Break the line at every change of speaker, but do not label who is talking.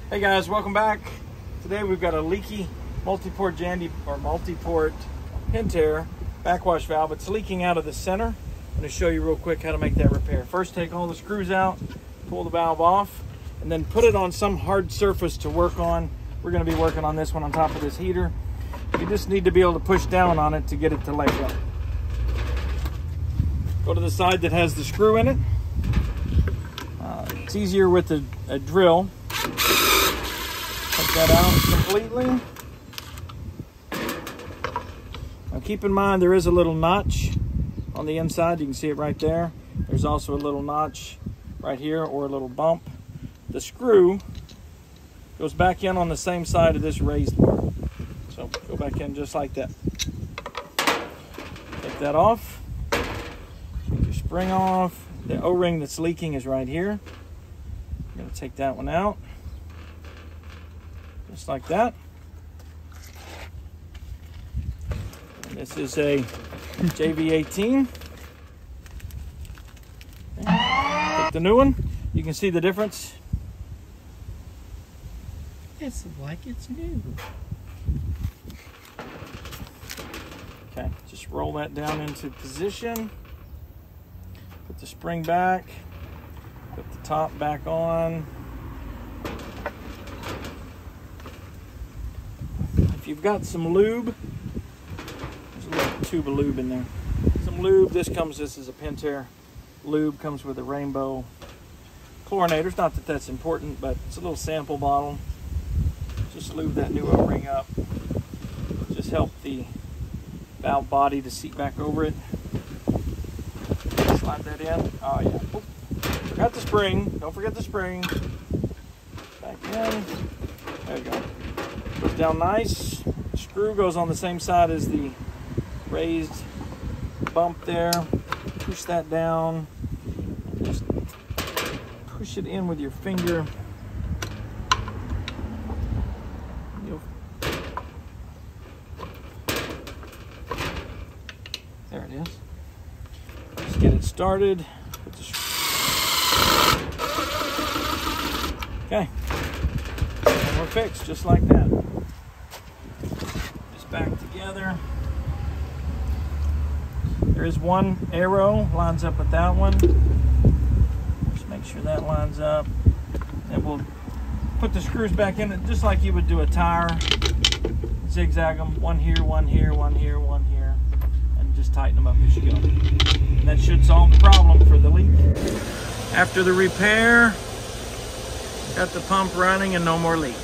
Hey guys, welcome back. Today we've got a leaky Multiport Pentair backwash valve. It's leaking out of the center. I'm going to show you real quick how to make that repair. First, take all the screws out, pull the valve off, and then put it on some hard surface to work on. We're going to be working on this one on top of this heater. You just need to be able to push down on it to get it to let go. Go to the side that has the screw in it. It's easier with a drill. Take that out completely. Now keep in mind there is a little notch on the inside. You can see it right there. There's also a little notch right here, or a little bump. The screw goes back in on the same side of this raised part. So go back in just like that. Take that off. Take your spring off. The O-ring that's leaking is right here. I'm going to take that one out. Just like that. And this is a JV18. Take the new one. You can see the difference.
It's like it's new.
Okay, just roll that down into position. Put the spring back. Put the top back on. If you've got some lube, there's a little tube of lube in there. Some lube. This is a Pentair lube. Comes with a rainbow chlorinator. Not that that's important, but it's a little sample bottle. Just lube that new O-ring up. Just help the valve body to seat back over it. Slide that in. Oh yeah. Oop. Forgot the spring. Don't forget the spring. Back in. There you go. Goes down nice. The screw goes on the same side as the raised bump there. Push that down. Just push it in with your finger. There it is. Just get it started. Okay. And we're fixed just like that. Just back together. There is one arrow lines up with that one. Just make sure that lines up. And we'll put the screws back in it just like you would do a tire. Zigzag them. One here, one here, one here, one here. And just tighten them up as you go. And that should solve the problem for the leak. After the repair, got the pump running and no more leak.